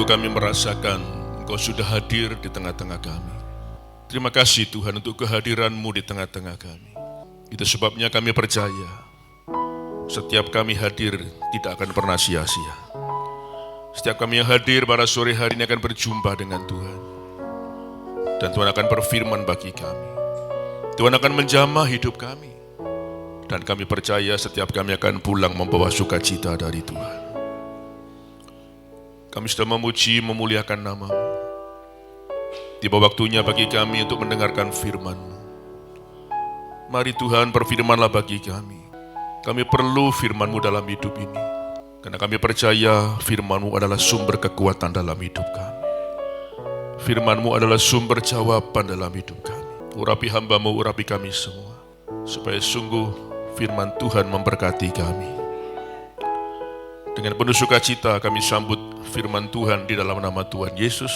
sungguh kami merasakan Engkau sudah hadir di tengah-tengah kami. Terima kasih Tuhan untuk kehadiran-Mu di tengah-tengah kami. Itu sebabnya kami percaya setiap kami hadir tidak akan pernah sia-sia. Setiap kami yang hadir pada sore hari ini akan berjumpa dengan Tuhan. Dan Tuhan akan berfirman bagi kami. Tuhan akan menjamah hidup kami. Dan kami percaya setiap kami akan pulang membawa sukacita dari Tuhan. Kami sudah memuji, memuliakan nama-Mu. Tiba waktunya bagi kami untuk mendengarkan firman-Mu. Mari Tuhan berfirmanlah bagi kami. Kami perlu firman-Mu dalam hidup ini. Karena kami percaya firman-Mu adalah sumber kekuatan dalam hidup kami. Firman-Mu adalah sumber jawaban dalam hidup kami. Urapi hamba-Mu, urapi kami semua. Supaya sungguh firman Tuhan memberkati kami. Dengan penuh sukacita kami sambut firman Tuhan di dalam nama Tuhan Yesus.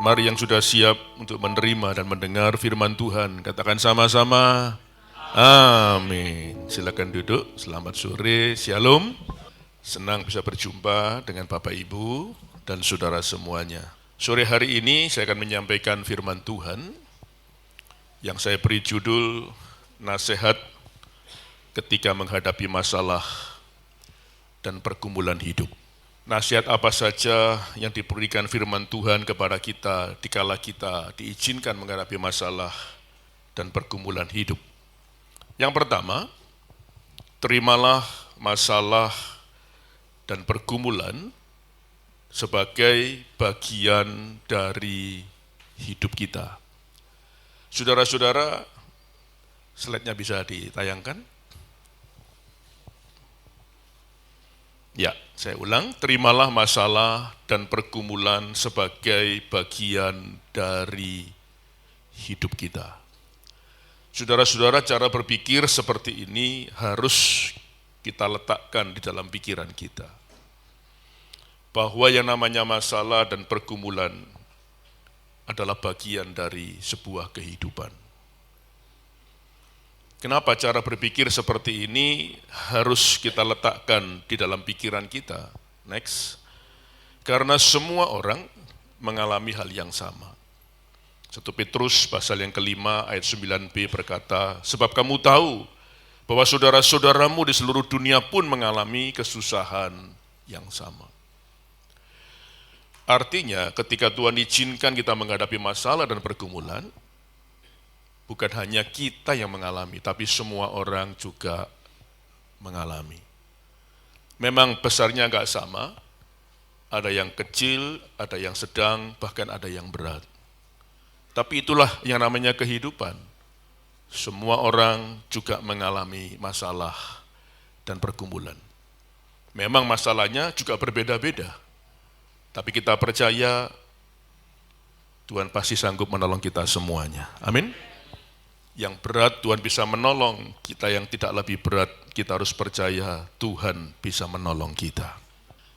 Mari yang sudah siap untuk menerima dan mendengar firman Tuhan, katakan sama-sama, amin. Silakan duduk, selamat sore, shalom. Senang bisa berjumpa dengan Bapak Ibu dan saudara semuanya. Sore hari ini saya akan menyampaikan firman Tuhan yang saya beri judul Nasihat Ketika Menghadapi Masalah dan Pergumulan Hidup. Nasihat apa saja yang diberikan firman Tuhan kepada kita dikala kita diizinkan menghadapi masalah dan pergumulan hidup. Yang pertama, terimalah masalah dan pergumulan sebagai bagian dari hidup kita. Saudara-saudara, slide-nya bisa ditayangkan? Ya, saya ulang, terimalah masalah dan pergumulan sebagai bagian dari hidup kita. Saudara-saudara, cara berpikir seperti ini harus kita letakkan di dalam pikiran kita. Bahwa yang namanya masalah dan pergumulan adalah bagian dari sebuah kehidupan. Kenapa cara berpikir seperti ini harus kita letakkan di dalam pikiran kita? Next. Karena semua orang mengalami hal yang sama. 1 Petrus pasal yang kelima ayat 9b berkata, sebab kamu tahu bahwa saudara-saudaramu di seluruh dunia pun mengalami kesusahan yang sama. Artinya ketika Tuhan izinkan kita menghadapi masalah dan pergumulan, bukan hanya kita yang mengalami, tapi semua orang juga mengalami. Memang besarnya enggak sama, ada yang kecil, ada yang sedang, bahkan ada yang berat. Tapi itulah yang namanya kehidupan. Semua orang juga mengalami masalah dan pergumulan. Memang masalahnya juga berbeda-beda, tapi kita percaya Tuhan pasti sanggup menolong kita semuanya. Amin. Yang berat Tuhan bisa menolong, kita yang tidak lebih berat, kita harus percaya Tuhan bisa menolong kita.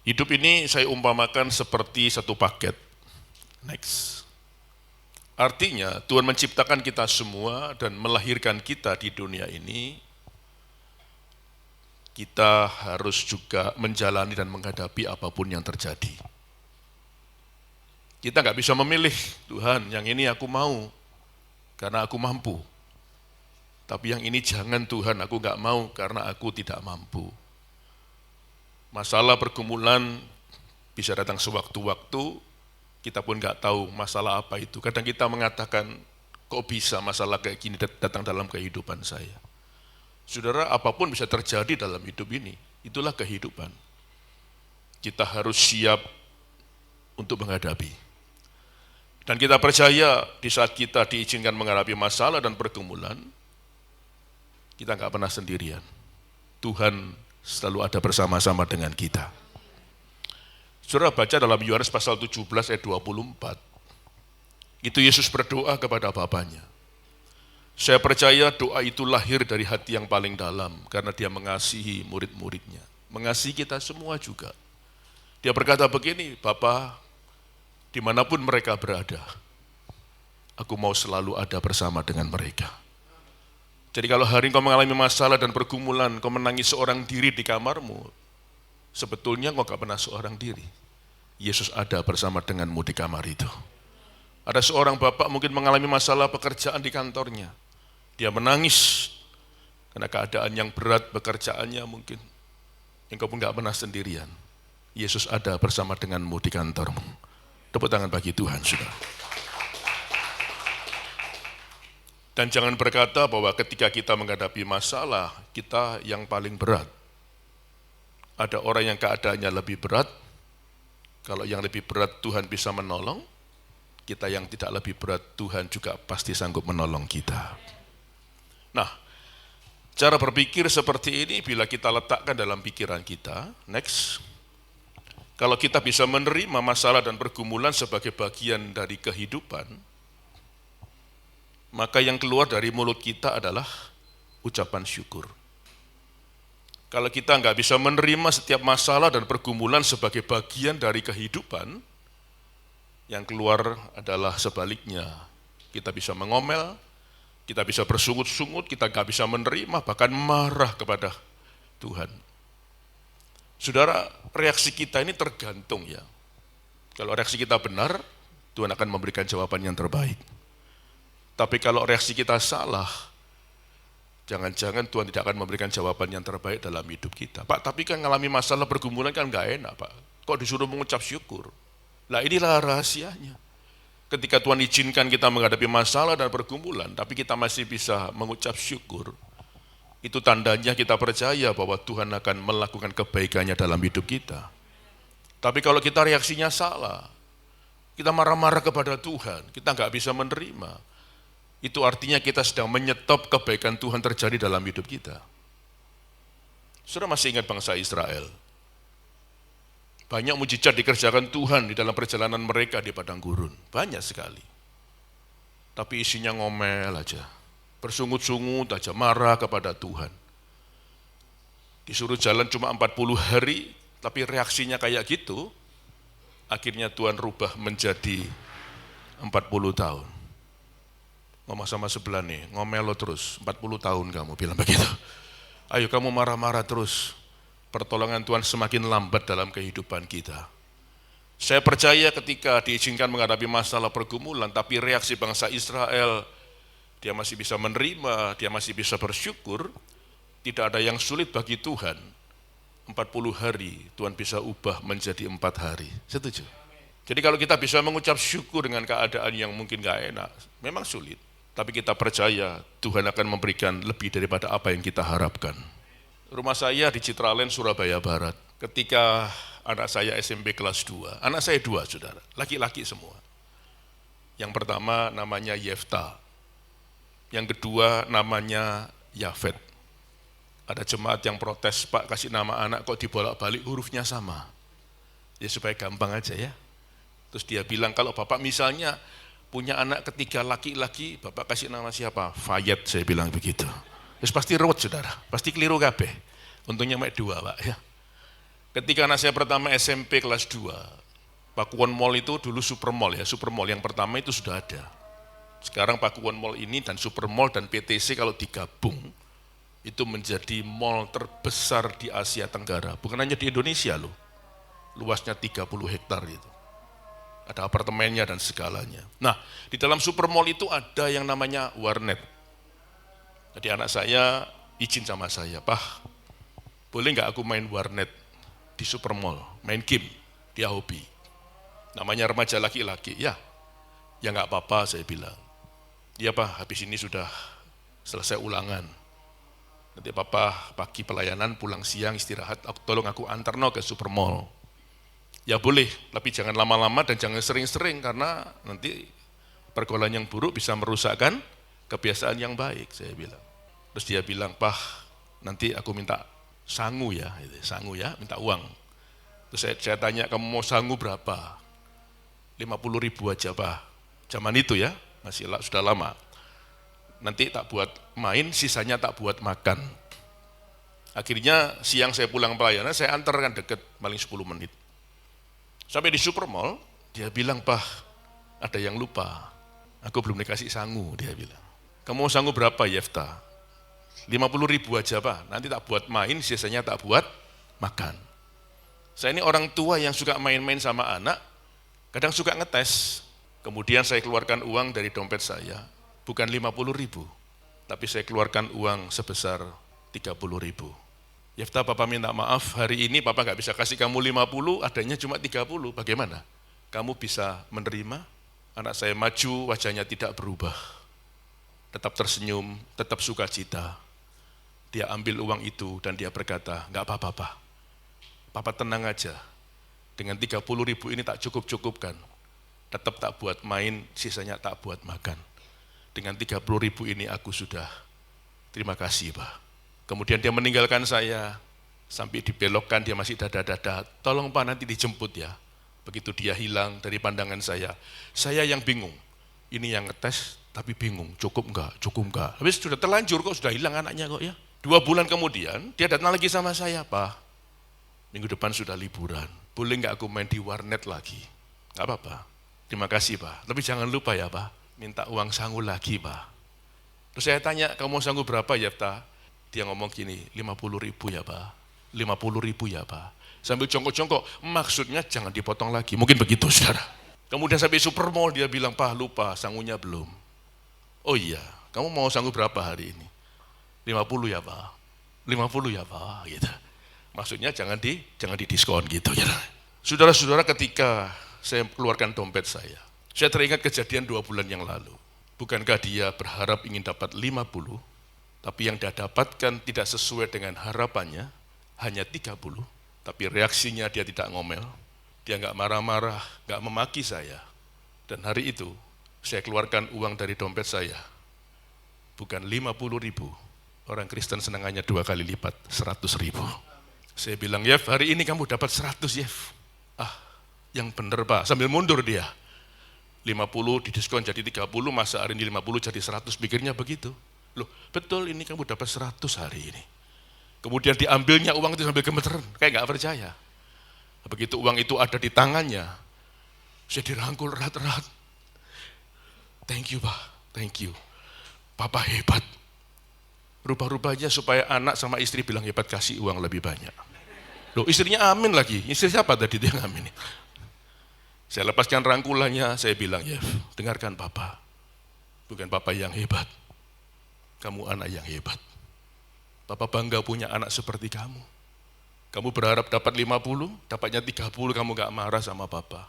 Hidup ini saya umpamakan seperti satu paket. Next. Artinya Tuhan menciptakan kita semua dan melahirkan kita di dunia ini. Kita harus juga menjalani dan menghadapi apapun yang terjadi. Kita nggak bisa memilih, Tuhan yang ini aku mau karena aku mampu. Tapi yang ini jangan Tuhan, aku enggak mau karena aku tidak mampu. Masalah pergumulan bisa datang sewaktu-waktu, kita pun enggak tahu masalah apa itu. Kadang kita mengatakan, kok bisa masalah kayak gini datang dalam kehidupan saya. Saudara, apapun bisa terjadi dalam hidup ini, itulah kehidupan. Kita harus siap untuk menghadapi. Dan kita percaya di saat kita diizinkan menghadapi masalah dan pergumulan, kita enggak pernah sendirian. Tuhan selalu ada bersama-sama dengan kita. Saudara baca dalam Yohanes pasal 17 ayat 24. Itu Yesus berdoa kepada Bapanya. Saya percaya doa itu lahir dari hati yang paling dalam karena dia mengasihi murid-muridnya. Mengasihi kita semua juga. Dia berkata begini, Bapa, dimanapun mereka berada, aku mau selalu ada bersama dengan mereka. Jadi kalau hari kau mengalami masalah dan pergumulan, kau menangis seorang diri di kamarmu, sebetulnya kau gak pernah seorang diri. Yesus ada bersama denganmu di kamar itu. Ada seorang bapak mungkin mengalami masalah pekerjaan di kantornya. Dia menangis karena keadaan yang berat pekerjaannya mungkin. Engkau pun gak pernah sendirian. Yesus ada bersama denganmu di kantormu. Tepuk tangan bagi Tuhan, saudara. Dan jangan berkata bahwa ketika kita menghadapi masalah, kita yang paling berat. Ada orang yang keadaannya lebih berat. Kalau yang lebih berat Tuhan bisa menolong, kita yang tidak lebih berat Tuhan juga pasti sanggup menolong kita. Nah, cara berpikir seperti ini bila kita letakkan dalam pikiran kita, next. Kalau kita bisa menerima masalah dan pergumulan sebagai bagian dari kehidupan, maka yang keluar dari mulut kita adalah ucapan syukur. Kalau kita nggak bisa menerima setiap masalah dan pergumulan sebagai bagian dari kehidupan, yang keluar adalah sebaliknya. Kita bisa mengomel, kita bisa bersungut-sungut, kita nggak bisa menerima, bahkan marah kepada Tuhan. Saudara, reaksi kita ini tergantung ya. Kalau reaksi kita benar, Tuhan akan memberikan jawaban yang terbaik. Tapi kalau reaksi kita salah, jangan-jangan Tuhan tidak akan memberikan jawaban yang terbaik dalam hidup kita. Pak, tapi kan ngalami masalah pergumulan kan nggak enak, Pak. Kok disuruh mengucap syukur? Lah inilah rahasianya. Ketika Tuhan izinkan kita menghadapi masalah dan pergumulan, tapi kita masih bisa mengucap syukur, itu tandanya kita percaya bahwa Tuhan akan melakukan kebaikannya dalam hidup kita. Tapi kalau kita reaksinya salah, kita marah-marah kepada Tuhan, kita nggak bisa menerima, itu artinya kita sedang menyetop kebaikan Tuhan terjadi dalam hidup kita. Saudara masih ingat bangsa Israel? Banyak mujizat dikerjakan Tuhan di dalam perjalanan mereka di padang gurun. Banyak sekali. Tapi isinya ngomel aja. Bersungut-sungut aja, marah kepada Tuhan. Disuruh jalan cuma 40 hari, tapi reaksinya kayak gitu. Akhirnya Tuhan rubah menjadi 40 tahun. Ngomong sama sebelah nih, ngomel lo terus, 40 tahun kamu bilang begitu. Ayo kamu marah-marah terus. Pertolongan Tuhan semakin lambat dalam kehidupan kita. Saya percaya ketika diizinkan menghadapi masalah pergumulan, tapi reaksi bangsa Israel, dia masih bisa menerima, dia masih bisa bersyukur, tidak ada yang sulit bagi Tuhan. 40 hari Tuhan bisa ubah menjadi 4 hari. Setuju? Jadi kalau kita bisa mengucap syukur dengan keadaan yang mungkin gak enak, memang sulit. Tapi kita percaya Tuhan akan memberikan lebih daripada apa yang kita harapkan. Rumah saya di Citraland, Surabaya Barat. Ketika anak saya SMP kelas 2, anak saya 2 saudara, laki-laki semua. Yang pertama namanya Yefta, yang kedua namanya Yafet. Ada jemaat yang protes, Pak kasih nama anak kok dibolak-balik hurufnya sama. Ya supaya gampang aja ya. Terus dia bilang kalau Bapak misalnya punya anak ketiga laki-laki, Bapak kasih nama siapa? Fayet, saya bilang begitu. Terus pasti ruwet saudara, pasti keliru kabeh. Untungnya mek 2 Pak ya. Ketika anak saya pertama SMP kelas 2, Pakuwon Mall itu dulu Super Mall ya, Super Mall yang pertama itu sudah ada. Sekarang Pakuwon Mall ini dan Super Mall dan PTC kalau digabung, itu menjadi mall terbesar di Asia Tenggara. Bukan hanya di Indonesia loh, luasnya 30 hektar itu. Ada apartemennya dan segalanya. Nah, di dalam Super Mall itu ada yang namanya warnet. Jadi anak saya izin sama saya, Pak, boleh nggak aku main warnet di Super Mall, main game, dia hobi. Namanya remaja laki-laki, ya nggak apa-apa saya bilang. Iya Pak, habis ini sudah selesai ulangan. Nanti Papa pagi pelayanan, pulang siang istirahat, tolong aku antar ke Super Mall. Ya boleh, tapi jangan lama-lama dan jangan sering-sering karena nanti pergaulan yang buruk bisa merusakkan kebiasaan yang baik, saya bilang. Terus dia bilang, Pak, nanti aku minta sangu ya, minta uang. Terus saya tanya, kamu mau sangu berapa? 50.000 aja Pak. Zaman itu ya, sudah lama. Nanti tak buat main, sisanya tak buat makan. Akhirnya siang saya pulang pelayanan, saya antarkan deket, paling 10 menit. Sampai di Super Mall, dia bilang, Pak, ada yang lupa. Aku belum dikasih sangu, dia bilang. Kamu mau sangu berapa Yefta? 50.000 aja Pak, nanti tak buat main, sisanya tak buat makan. Saya ini orang tua yang suka main-main sama anak, kadang suka ngetes. Kemudian saya keluarkan uang dari dompet saya, bukan 50.000, tapi saya keluarkan uang sebesar 30.000. Yefta, Papa minta maaf, hari ini Papa nggak bisa kasih kamu 50, adanya cuma 30, bagaimana? Kamu bisa menerima? Anak saya maju, wajahnya tidak berubah. Tetap tersenyum, tetap sukacita. Dia ambil uang itu dan dia berkata, nggak apa-apa, Pak. Papa tenang aja, dengan 30.000 ini tak cukup-cukupkan. Tetap tak buat main, sisanya tak buat makan. Dengan 30.000 ini aku sudah, terima kasih Pak. Kemudian dia meninggalkan saya, sampai dibelokkan dia masih dada-dada, tolong Pak nanti dijemput ya. Begitu dia hilang dari pandangan saya yang bingung. Ini yang ngetes tapi bingung, cukup enggak. Habis sudah terlanjur kok, sudah hilang anaknya kok ya. 2 bulan kemudian dia datang lagi sama saya, Pak. Minggu depan sudah liburan, boleh nggak aku main di warnet lagi? Nggak apa-apa, terima kasih Pak, tapi jangan lupa ya Pak, minta uang sangu lagi Pak. Terus saya tanya, kamu sanggup berapa ya Pak? Dia ngomong gini, 50.000 ya Pak, 50.000 ya Pak. Sambil jongkok-jongkok, maksudnya jangan dipotong lagi, mungkin begitu saudara. Kemudian sampai Supermall dia bilang, Pak lupa sangunya belum. Oh iya, kamu mau sanggup berapa hari ini? 50 ya Pak, 50 ya Pak, gitu. Maksudnya jangan didiskon gitu ya. Saudara-saudara, ketika saya keluarkan dompet saya teringat kejadian 2 bulan yang lalu. Bukankah dia berharap ingin dapat 50, tapi yang dia dapatkan tidak sesuai dengan harapannya, hanya 30, tapi reaksinya dia tidak ngomel, dia nggak marah-marah, nggak memaki saya. Dan hari itu, saya keluarkan uang dari dompet saya, bukan 50.000, orang Kristen senangannya 2 kali lipat, 100.000. Saya bilang, Yef, hari ini kamu dapat 100, Yef. Yang benar Pak, sambil mundur dia. 50 didiskon jadi 30, masa hari ini 50 jadi 100, pikirnya begitu. Loh, betul ini kamu dapat 100 hari ini. Kemudian diambilnya uang itu sambil gemeteran, kayak nggak percaya. Begitu uang itu ada di tangannya, saya dirangkul erat-erat. Thank you Pak, thank you. Papa hebat. Rupanya supaya anak sama istri bilang hebat, kasih uang lebih banyak. Loh, istrinya amin lagi. Istri siapa tadi dia ngamin? Saya lepaskan rangkulannya, saya bilang, ya dengarkan Papa. Bukan Papa yang hebat. Kamu anak yang hebat. Papa bangga punya anak seperti kamu. Kamu berharap dapat 50, dapatnya 30, kamu gak marah sama Papa.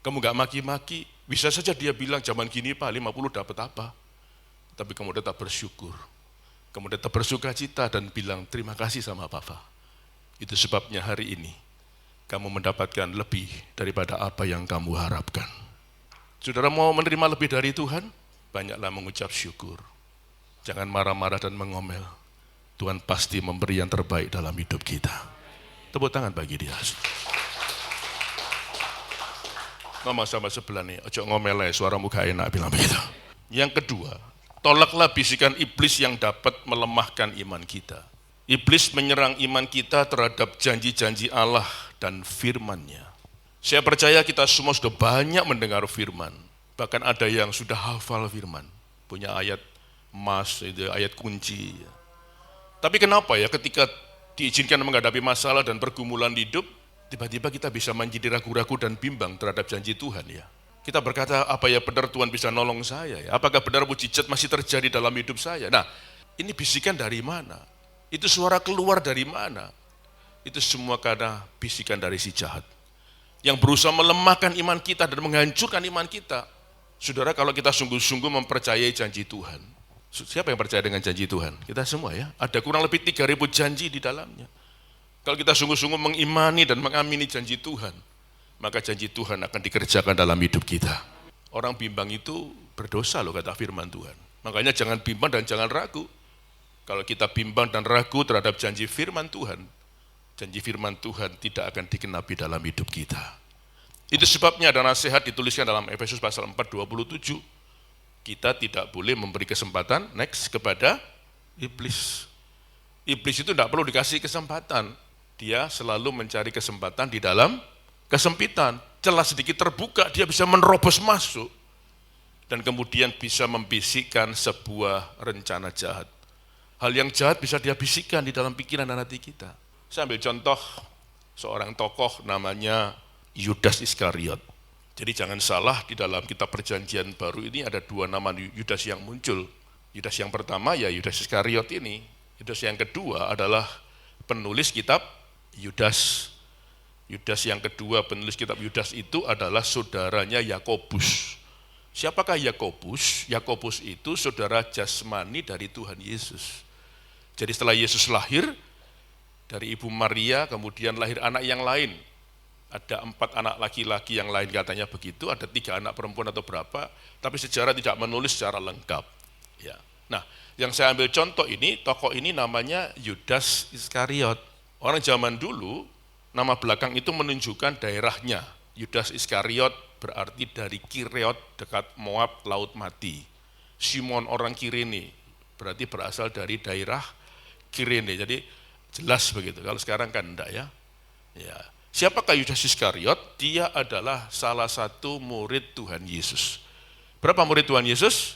Kamu gak maki-maki, bisa saja dia bilang, zaman gini Pak, 50 dapat apa? Tapi kamu tetap bersyukur. Kamu tetap bersuka cita dan bilang terima kasih sama Papa. Itu sebabnya hari ini kamu mendapatkan lebih daripada apa yang kamu harapkan. Saudara mau menerima lebih dari Tuhan? Banyaklah mengucap syukur. Jangan marah-marah dan mengomel. Tuhan pasti memberi yang terbaik dalam hidup kita. Tepuk tangan bagi dia. Ngomong sama sebelah nih, ojo ngomel ya, suaramu gak enak bilang begitu. Yang kedua, tolaklah bisikan iblis yang dapat melemahkan iman kita. Iblis menyerang iman kita terhadap janji-janji Allah dan firman-Nya. Saya percaya kita semua sudah banyak mendengar firman. Bahkan ada yang sudah hafal firman. Punya ayat emas, ayat kunci. Tapi kenapa ya ketika diizinkan menghadapi masalah dan pergumulan hidup, tiba-tiba kita bisa menjadi ragu-ragu dan bimbang terhadap janji Tuhan ya. Kita berkata, apa ya benar Tuhan bisa nolong saya ya? Apakah benar mujizat masih terjadi dalam hidup saya? Nah, ini bisikan dari mana? Itu suara keluar dari mana? Itu semua karena bisikan dari si jahat. Yang berusaha melemahkan iman kita dan menghancurkan iman kita. Saudara, kalau kita sungguh-sungguh mempercayai janji Tuhan. Siapa yang percaya dengan janji Tuhan? Kita semua ya. Ada kurang lebih 3.000 janji di dalamnya. Kalau kita sungguh-sungguh mengimani dan mengamini janji Tuhan, maka janji Tuhan akan dikerjakan dalam hidup kita. Orang bimbang itu berdosa loh kata firman Tuhan. Makanya jangan bimbang dan jangan ragu. Kalau kita bimbang dan ragu terhadap janji firman Tuhan tidak akan digenapi dalam hidup kita. Itu sebabnya ada nasihat dituliskan dalam Efesus pasal 4:27. Kita tidak boleh memberi kesempatan kepada iblis. Iblis itu tidak perlu dikasih kesempatan. Dia selalu mencari kesempatan di dalam kesempitan. Celah sedikit terbuka, dia bisa menerobos masuk. Dan kemudian bisa membisikkan sebuah rencana jahat. Hal yang jahat bisa dia bisikkan di dalam pikiran dan hati kita. Saya ambil contoh seorang tokoh namanya Yudas Iskariot. Jadi jangan salah, di dalam kitab Perjanjian Baru ini ada dua nama Yudas yang muncul. Yudas yang pertama ya Yudas Iskariot ini. Yudas yang kedua adalah penulis kitab Yudas. Yudas yang kedua penulis kitab Yudas itu adalah saudaranya Yakobus. Siapakah Yakobus? Yakobus itu saudara jasmani dari Tuhan Yesus. Jadi setelah Yesus lahir, dari Ibu Maria kemudian lahir anak yang lain. Ada 4 anak laki-laki yang lain katanya begitu, ada 3 anak perempuan atau berapa, tapi sejarah tidak menulis secara lengkap. Ya. Nah, yang saya ambil contoh ini, tokoh ini namanya Yudas Iskariot. Orang zaman dulu, nama belakang itu menunjukkan daerahnya. Yudas Iskariot berarti dari Kireot, dekat Moab, Laut Mati. Simon orang Kirene, berarti berasal dari daerah Kirene. Jadi jelas begitu, kalau sekarang kan enggak ya. Ya. Siapakah Yudas Iskariot? Dia adalah salah satu murid Tuhan Yesus. Berapa murid Tuhan Yesus?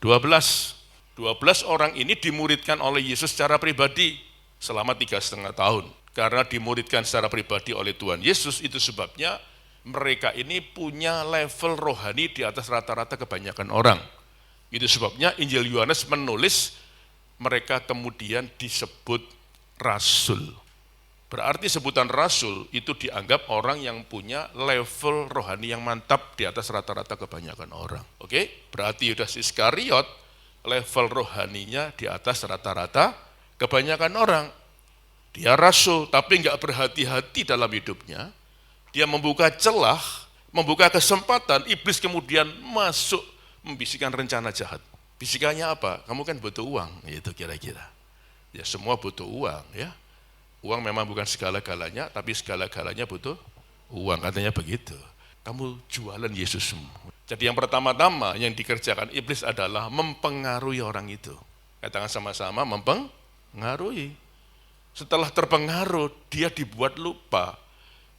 12. 12 orang ini dimuridkan oleh Yesus secara pribadi selama 3,5 tahun. Karena dimuridkan secara pribadi oleh Tuhan Yesus, itu sebabnya mereka ini punya level rohani di atas rata-rata kebanyakan orang. Itu sebabnya Injil Yohanes menulis mereka kemudian disebut rasul. Berarti sebutan rasul itu dianggap orang yang punya level rohani yang mantap di atas rata-rata kebanyakan orang. Oke? Berarti Yudas Iskariot level rohaninya di atas rata-rata kebanyakan orang. Dia rasul, tapi enggak berhati-hati dalam hidupnya. Dia membuka celah, membuka kesempatan, iblis kemudian masuk membisikkan rencana jahat. Bisikannya apa? Kamu kan butuh uang, itu kira-kira. Ya semua butuh uang ya. Uang memang bukan segala-galanya, tapi segala-galanya butuh uang, katanya begitu. Kamu jualan Yesusmu. Jadi yang pertama-tama yang dikerjakan iblis adalah mempengaruhi orang itu. Katakan sama-sama, mempengaruhi. Setelah terpengaruh, dia dibuat lupa.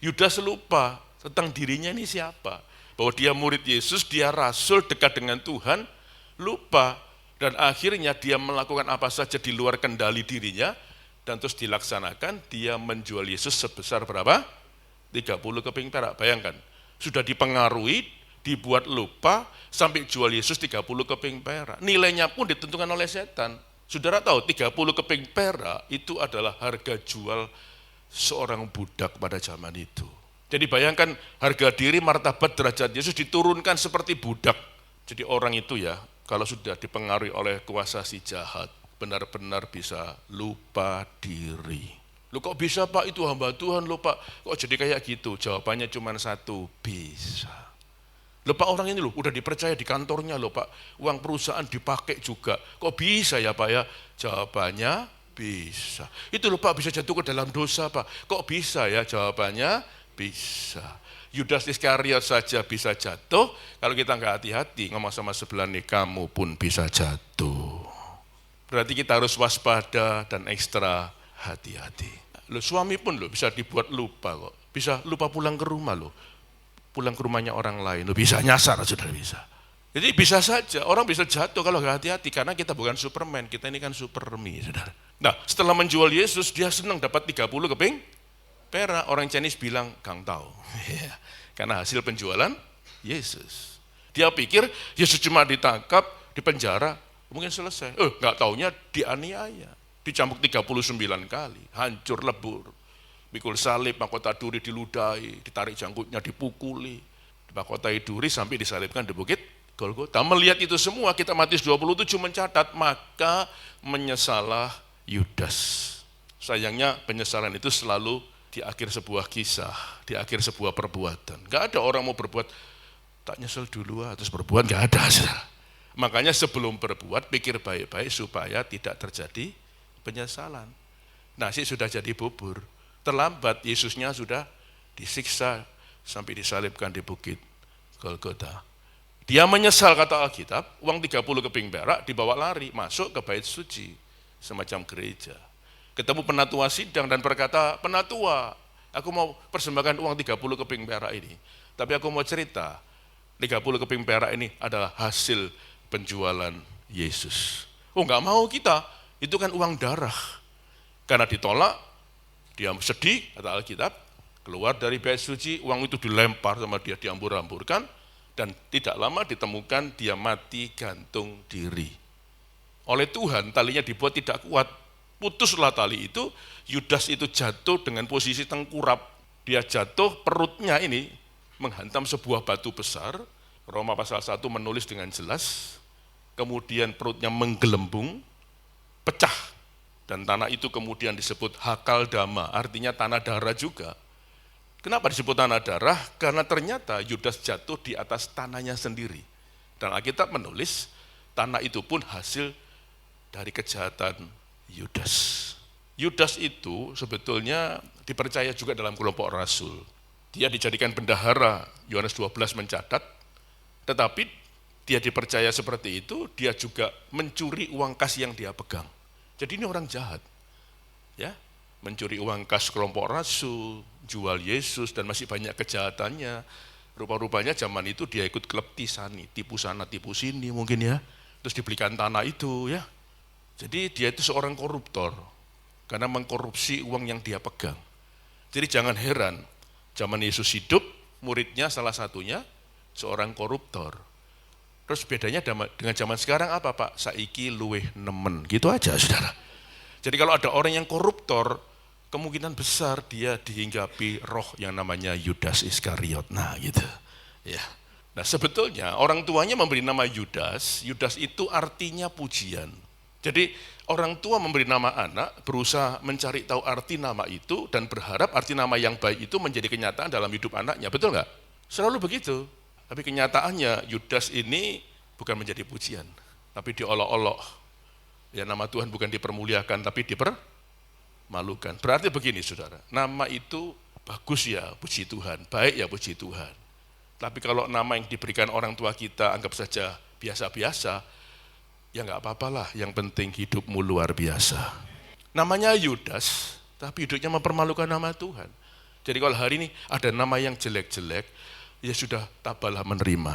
Yudas lupa tentang dirinya ini siapa. Bahwa dia murid Yesus, dia rasul dekat dengan Tuhan, lupa. Dan akhirnya dia melakukan apa saja di luar kendali dirinya, dan terus dilaksanakan, dia menjual Yesus sebesar berapa? 30 keping perak, bayangkan. Sudah dipengaruhi, dibuat lupa, sampai jual Yesus 30 keping perak. Nilainya pun ditentukan oleh setan. Saudara tahu 30 keping perak itu adalah harga jual seorang budak pada zaman itu. Jadi bayangkan harga diri, martabat, derajat Yesus diturunkan seperti budak. Jadi orang itu ya, kalau sudah dipengaruhi oleh kuasa si jahat, benar-benar bisa lupa diri. Loh kok bisa Pak, itu hamba Tuhan loh Pak, kok jadi kayak gitu? Jawabannya cuma satu, bisa. Loh Pak, orang ini loh udah dipercaya di kantornya loh Pak, uang perusahaan dipakai juga, kok bisa ya Pak ya? Jawabannya bisa. Itu loh Pak, bisa jatuh ke dalam dosa Pak, kok bisa ya? Jawabannya bisa. Yudas Iskariot saja bisa jatuh, kalau kita nggak hati-hati ngomong sama sebelah nih, kamu pun bisa jatuh. Berarti kita harus waspada dan ekstra hati-hati. Loh, suami pun loh bisa dibuat lupa kok. Bisa lupa pulang ke rumah loh. Pulang ke rumahnya orang lain. Loh, bisa nyasar, sudah bisa. Jadi bisa saja, orang bisa jatuh kalau nggak hati-hati. Karena kita bukan Superman, kita ini kan Supermi, saudara. Nah, setelah menjual Yesus, dia senang dapat 30 keping perak. Orang Chinese bilang, Kang Tao. Karena hasil penjualan Yesus. Dia pikir Yesus cuma ditangkap, dipenjara, mungkin selesai. Nggak taunya dianiaya, dicambuk 39 kali, hancur lebur, pikul salib, mahkota duri diludahi, ditarik janggutnya, dipukuli, di mahkotai duri sampai disalibkan di bukit Golgota. Melihat itu semua, kitab Matius 27 mencatat, maka menyesalah Yudas. Sayangnya penyesalan itu selalu di akhir sebuah kisah, di akhir sebuah perbuatan. Nggak ada orang mau berbuat, tak nyesel dulu terus berbuat, nggak ada. Makanya sebelum berbuat, pikir baik-baik supaya tidak terjadi penyesalan. Nasi sudah jadi bubur, terlambat, Yesusnya sudah disiksa sampai disalibkan di bukit Golgota. Dia menyesal, kata Alkitab, uang 30 keping perak dibawa lari, masuk ke bait suci, semacam gereja. Ketemu penatua sidang dan berkata, penatua, aku mau persembahkan uang 30 keping perak ini. Tapi aku mau cerita, 30 keping perak ini adalah hasil penjualan Yesus. Oh, nggak mau kita, itu kan uang darah. Karena ditolak, Dia sedih, kata Alkitab, keluar dari bait suci, uang itu dilempar sama dia, diambur-amburkan, dan tidak lama ditemukan dia mati gantung diri. Oleh Tuhan talinya dibuat tidak kuat, putuslah tali itu. Yudas itu jatuh dengan posisi tengkurap, dia jatuh, perutnya ini menghantam sebuah batu besar. Roma pasal 1 menulis dengan jelas, kemudian perutnya menggelembung, pecah, dan tanah itu kemudian disebut Hakaldama, artinya tanah darah juga. Kenapa disebut tanah darah? Karena ternyata Yudas jatuh di atas tanahnya sendiri. Dan Alkitab menulis, tanah itu pun hasil dari kejahatan Yudas. Yudas itu sebetulnya dipercaya juga dalam kelompok rasul. Dia dijadikan bendahara, Yohanes 12 mencatat, tetapi dia dipercaya seperti itu, dia juga mencuri uang kas yang dia pegang. Jadi ini orang jahat. Ya, mencuri uang kas kelompok rasul, jual Yesus, dan masih banyak kejahatannya. Rupa-rupanya zaman itu dia ikut klub tisani, tipu sana, tipu sini mungkin ya. Terus dibelikan tanah itu ya. Jadi dia itu seorang koruptor, karena mengkorupsi uang yang dia pegang. Jadi jangan heran, zaman Yesus hidup, muridnya salah satunya seorang koruptor. Terus bedanya dengan zaman sekarang apa Pak? Saiki luweh nemen, gitu aja saudara. Jadi kalau ada orang yang koruptor, kemungkinan besar dia dihinggapi roh yang namanya Yudas Iskariot. Nah gitu. Ya. Nah sebetulnya orang tuanya memberi nama Yudas, Yudas itu artinya pujian. Jadi orang tua memberi nama anak, berusaha mencari tahu arti nama itu, dan berharap arti nama yang baik itu menjadi kenyataan dalam hidup anaknya, betul nggak? Selalu begitu. Tapi kenyataannya Yudas ini bukan menjadi pujian, tapi diolok-olok. Ya nama Tuhan bukan dipermuliakan, tapi dipermalukan. Berarti begini saudara, nama itu bagus ya puji Tuhan, baik ya puji Tuhan. Tapi kalau nama yang diberikan orang tua kita anggap saja biasa-biasa, ya nggak apa-apalah, yang penting hidupmu luar biasa. Namanya Yudas, tapi hidupnya mempermalukan nama Tuhan. Jadi kalau hari ini ada nama yang jelek-jelek, ya sudah tabahlah menerima.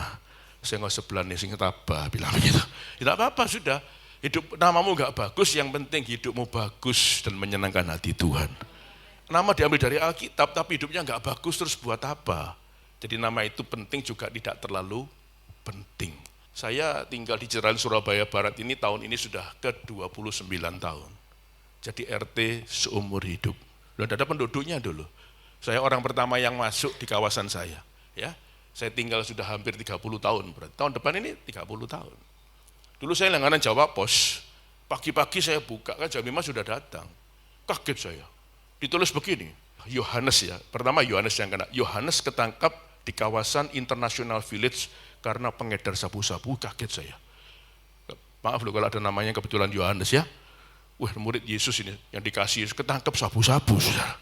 Saya nggak sebelah nih, sing tabah, bilang begitu. Tidak apa-apa sudah. Hidup namamu gak bagus, yang penting hidupmu bagus dan menyenangkan hati Tuhan. Nama diambil dari Alkitab, tapi hidupnya gak bagus, terus buat apa? Jadi nama itu penting juga tidak terlalu penting. Saya tinggal di Jerahan Surabaya Barat ini tahun ini sudah ke-29 tahun. Jadi RT seumur hidup. Sudah ada penduduknya dulu. Saya orang pertama yang masuk di kawasan saya. Ya, saya tinggal sudah hampir 30 tahun. Berarti tahun depan ini 30 tahun. Dulu saya langganan Jawa Pos, pagi-pagi saya buka, kan jam 5 sudah datang. Kaget saya, ditulis begini, Yohanes ya, pertama Yohanes yang kena, Yohanes ketangkap di kawasan International Village karena pengedar sabu-sabu. Kaget saya. Maaf loh kalau ada namanya kebetulan Yohanes ya. Wah murid Yesus ini yang dikasih ketangkap sabu-sabu saudara.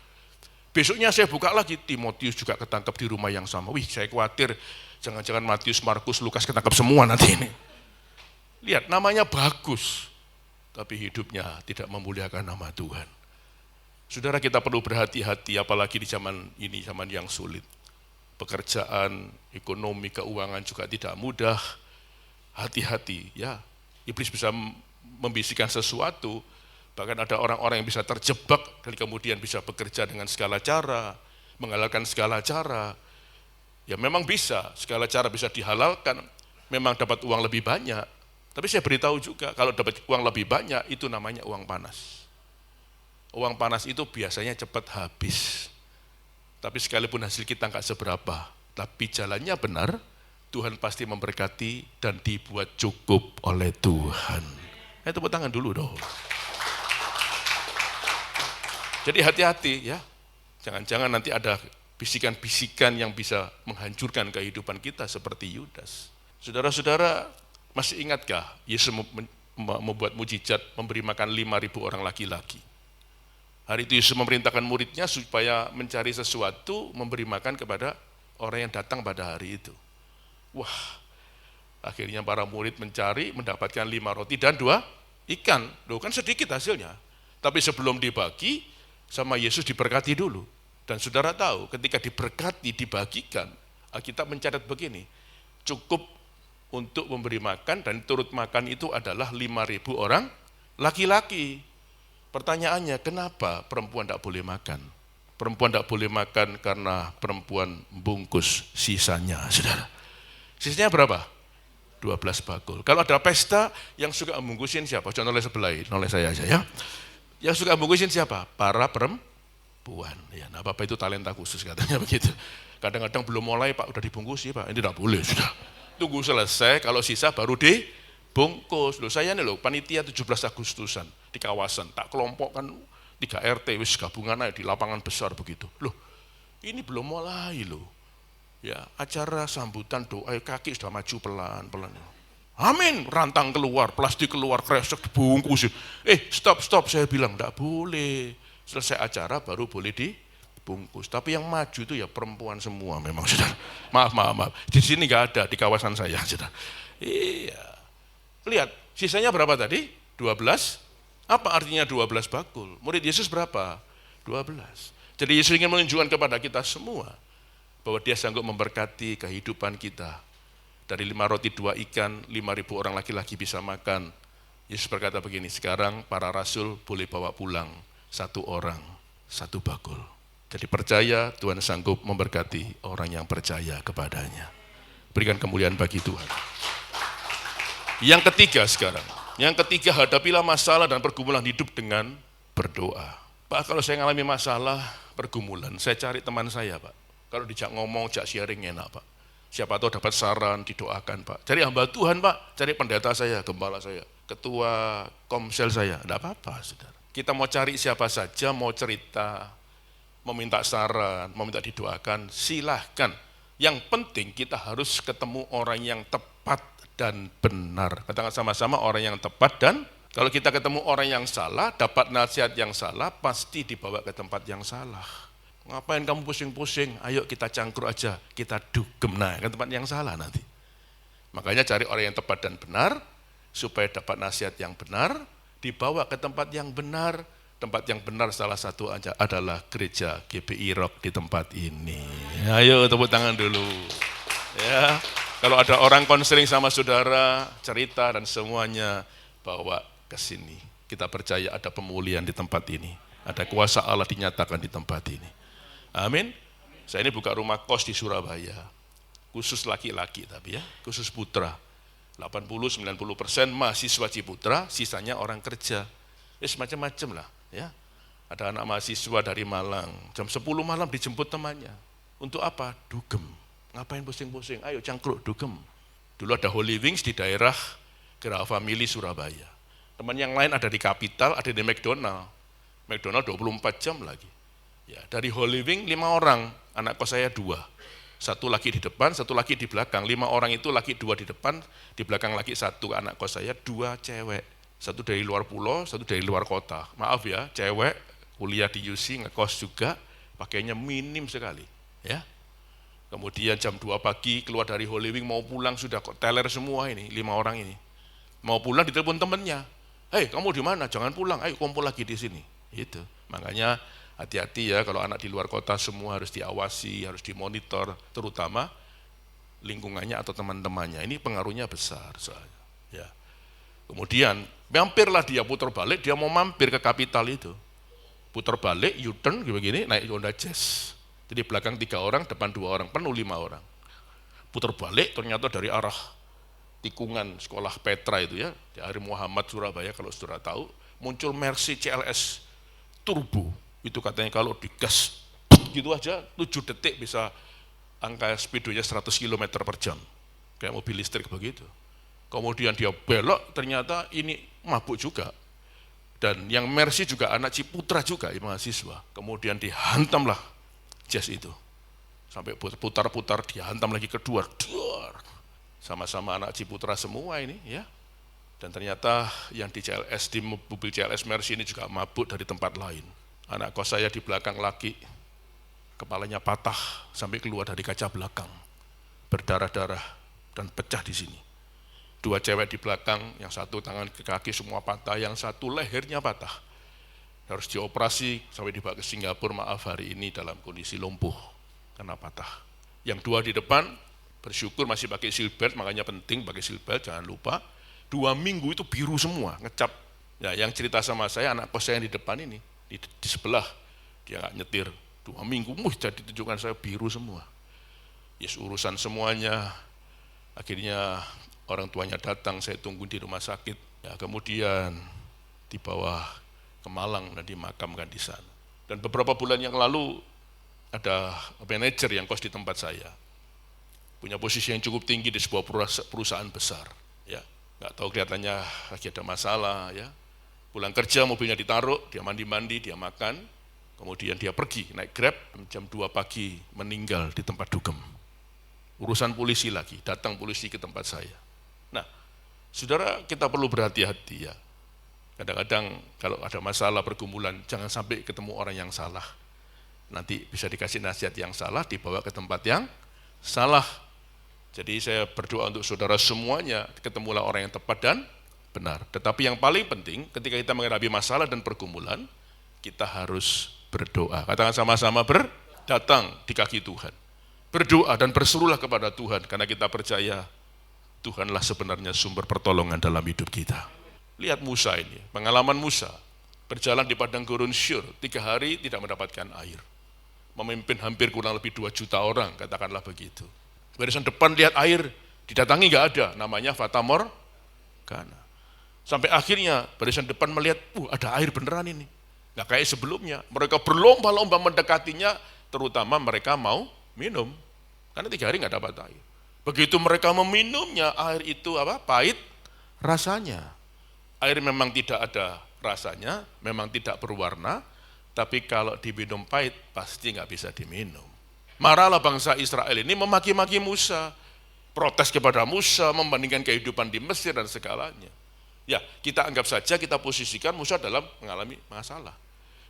Besoknya saya buka lagi, Timotius juga ketangkap di rumah yang sama. Wih saya khawatir, jangan-jangan Matius, Markus, Lukas ketangkap semua nanti ini. Lihat, namanya bagus, tapi hidupnya tidak memuliakan nama Tuhan. Saudara, kita perlu berhati-hati, apalagi di zaman ini, zaman yang sulit. Pekerjaan, ekonomi, keuangan juga tidak mudah. Hati-hati, ya. Iblis bisa membisikkan sesuatu, bahkan ada orang-orang yang bisa terjebak, dan kemudian bisa bekerja dengan segala cara, menghalalkan segala cara. Ya memang bisa, segala cara bisa dihalalkan, memang dapat uang lebih banyak. Tapi saya beritahu juga, kalau dapat uang lebih banyak, itu namanya uang panas. Uang panas itu biasanya cepat habis. Tapi sekalipun hasil kita nggak seberapa, tapi jalannya benar, Tuhan pasti memberkati dan dibuat cukup oleh Tuhan. Tepuk tangan dulu dong. Jadi hati-hati ya, jangan-jangan nanti ada bisikan-bisikan yang bisa menghancurkan kehidupan kita seperti Yudas. Saudara-saudara, masih ingatkah Yesus membuat mujizat memberi makan 5.000 orang laki-laki? Hari itu Yesus memerintahkan muridnya supaya mencari sesuatu, memberi makan kepada orang yang datang pada hari itu. Wah, akhirnya para murid mencari, mendapatkan 5 roti dan 2 ikan. Loh kan sedikit hasilnya. Tapi sebelum dibagi, sama Yesus diberkati dulu. Dan saudara tahu, ketika diberkati, dibagikan, Alkitab mencatat begini, cukup untuk memberi makan, dan turut makan itu adalah 5.000 orang laki-laki. Pertanyaannya, kenapa perempuan tidak boleh makan? Perempuan tidak boleh makan karena perempuan bungkus sisanya, saudara. Sisanya berapa? 12 bakul. Kalau ada pesta, yang suka membungkusin siapa? Jangan oleh sebelah, oleh saya aja ya. Yang suka membungkusin siapa? Para perempuan. Ya, nah Bapak itu talenta khusus katanya begitu. Kadang-kadang belum mulai Pak, udah dibungkus Pak. Ini tidak boleh, sudah. Tunggu selesai, kalau sisa baru dibungkus. Loh, saya nih loh, panitia 17 Agustusan di kawasan. Tak kelompokkan 3 RT, wis gabungan aja di lapangan besar begitu. Loh, ini belum mulai loh. Ya, acara sambutan doa kaki sudah maju pelan-pelan. Amin, rantang keluar, plastik keluar, kresek dibungkus. Stop, saya bilang enggak boleh. Selesai acara baru boleh dibungkus. Tapi yang maju itu ya perempuan semua memang, saudara. Maaf. Di sini enggak ada, di kawasan saya, saudara. Iya. Lihat, sisanya berapa tadi? 12. Apa artinya 12 bakul? Murid Yesus berapa? 12. Jadi Yesus ingin menunjukkan kepada kita semua bahwa dia sanggup memberkati kehidupan kita. Dari 5 roti 2 ikan, 5.000 orang laki-laki bisa makan. Yesus berkata begini, sekarang para rasul boleh bawa pulang 1 orang, 1 bakul. Jadi percaya Tuhan sanggup memberkati orang yang percaya kepadanya. Berikan kemuliaan bagi Tuhan. Yang ketiga sekarang, hadapilah masalah dan pergumulan hidup dengan berdoa. Pak, kalau saya mengalami masalah, pergumulan, saya cari teman saya Pak. Kalau dijak ngomong, jak sharing enak Pak. Siapa tahu dapat saran, didoakan Pak. Cari hamba Tuhan Pak, cari pendeta saya, gembala saya, ketua komsel saya, enggak apa-apa saudara. Kita mau cari siapa saja, mau cerita, mau minta saran, mau minta didoakan, silahkan. Yang penting kita harus ketemu orang yang tepat dan benar. Katakan sama-sama orang yang tepat dan kalau kita ketemu orang yang salah, dapat nasihat yang salah, pasti dibawa ke tempat yang salah. Ngapain kamu pusing-pusing? Ayo kita cangkruk aja, kita dugem ke tempat yang salah nanti. Makanya cari orang yang tepat dan benar, supaya dapat nasihat yang benar, dibawa ke tempat yang benar. Tempat yang benar salah satu aja adalah gereja GBI Rock di tempat ini. Ayo tepuk tangan dulu. Ya, kalau ada orang konseling sama saudara, cerita dan semuanya, bawa ke sini. Kita percaya ada pemulihan di tempat ini. Ada kuasa Allah dinyatakan di tempat ini. Amin. Saya ini buka rumah kos di Surabaya. Khusus laki-laki tapi ya, khusus putra. 80-90% mahasiswa Ciputra, sisanya orang kerja. Macam-macam lah ya. Ada anak mahasiswa dari Malang, jam 10 malam dijemput temannya. Untuk apa? Dugem. Ngapain pusing-pusing? Ayo cangkruk, dugem. Dulu ada Holy Wings di daerah Geraha Family Surabaya. Teman yang lain ada di Kapital, ada di McDonald. McDonald 24 jam lagi. Ya, dari Holy Wing 5 orang, anak kos saya 2. 1 laki di depan, 1 laki di belakang. 5 orang itu laki 2 di depan, di belakang laki 1 anak kos saya, 2 cewek. 1 dari luar pulau, 1 dari luar kota. Maaf ya, cewek kuliah di UC, ngekos juga, pakainya minim sekali. Ya. Kemudian jam 2 pagi keluar dari Holy Wing mau pulang sudah kok teler semua ini, 5 orang ini. Mau pulang ditelepon temennya. Hei, kamu di mana? Jangan pulang, ayo kumpul lagi di sini. Itu. Makanya hati-hati ya kalau anak di luar kota semua harus diawasi, harus dimonitor, terutama lingkungannya atau teman-temannya. Ini pengaruhnya besar soalnya. Ya. Kemudian mampirlah dia putar balik, dia mau mampir ke Kapital itu. Putar balik, U-turn begini, naik Honda Jazz. Jadi belakang 3 orang, depan 2 orang, penuh 5 orang. Putar balik ternyata dari arah tikungan sekolah Petra itu ya, di Hari Muhammad Surabaya kalau saudara tahu, muncul Mercy CLS turbo. Itu katanya kalau digas gitu aja 7 detik bisa angka speedonya 100 km per jam. Kayak mobil listrik begitu. Kemudian dia belok, ternyata ini mabuk juga. Dan yang Mercy juga anak Ciputra juga, mahasiswa. Kemudian dihantamlah Jazz itu. Sampai putar-putar, dihantam lagi kedua. Sama-sama anak Ciputra semua ini ya. Dan ternyata yang di CLS, di mobil CLS Mercy ini juga mabuk dari tempat lain. Anak kos saya di belakang laki, kepalanya patah sampai keluar dari kaca belakang. Berdarah-darah dan pecah di sini. 2 cewek di belakang, yang satu tangan ke kaki semua patah, yang satu lehernya patah. Harus dioperasi sampai dibawa ke Singapura, maaf hari ini dalam kondisi lumpuh karena patah. Yang 2 di depan, bersyukur masih pakai seatbelt, makanya penting pakai seatbelt, jangan lupa. 2 minggu itu biru semua, ngecap Ya, yang cerita sama saya anak kos saya yang di depan ini, di sebelah, dia nggak nyetir 2 minggu, jadi tunjukkan saya biru semua. Yes, urusan semuanya, akhirnya orang tuanya datang, saya tunggu di rumah sakit, ya, kemudian dibawa ke Malang dan dimakamkan di sana. Dan beberapa bulan yang lalu ada manajer yang kos di tempat saya, punya posisi yang cukup tinggi di sebuah perusahaan besar, ya, nggak tahu kelihatannya lagi ada masalah, ya. Pulang kerja mobilnya ditaruh, dia mandi-mandi, dia makan, kemudian dia pergi naik Grab, jam 2 pagi meninggal di tempat dugem. Urusan polisi lagi, datang polisi ke tempat saya. Nah, saudara, kita perlu berhati-hati ya. Kadang-kadang kalau ada masalah pergumulan, jangan sampai ketemu orang yang salah. Nanti bisa dikasih nasihat yang salah, dibawa ke tempat yang salah. Jadi saya berdoa untuk saudara semuanya, ketemulah orang yang tepat dan benar. Tetapi yang paling penting, ketika kita menghadapi masalah dan pergumulan, kita harus berdoa. Katakan sama-sama, berdatang di kaki Tuhan. Berdoa dan berserulah kepada Tuhan, karena kita percaya Tuhanlah sebenarnya sumber pertolongan dalam hidup kita. Lihat Musa ini, pengalaman Musa, berjalan di padang gurun Syur, 3 hari tidak mendapatkan air. Memimpin hampir kurang lebih 2 juta orang, katakanlah begitu. Barisan depan lihat air, didatangi nggak ada, namanya Fata Morgana. Sampai akhirnya barisan depan melihat, ada air beneran ini. Nggak kayak sebelumnya, mereka berlomba-lomba mendekatinya, terutama mereka mau minum. Karena 3 hari nggak dapat air. Begitu mereka meminumnya, air itu pahit rasanya. Air memang tidak ada rasanya, memang tidak berwarna, tapi kalau diminum pahit, pasti nggak bisa diminum. Marahlah bangsa Israel ini memaki-maki Musa, protes kepada Musa, membandingkan kehidupan di Mesir dan segalanya. Ya, kita anggap saja, kita posisikan Musa dalam mengalami masalah,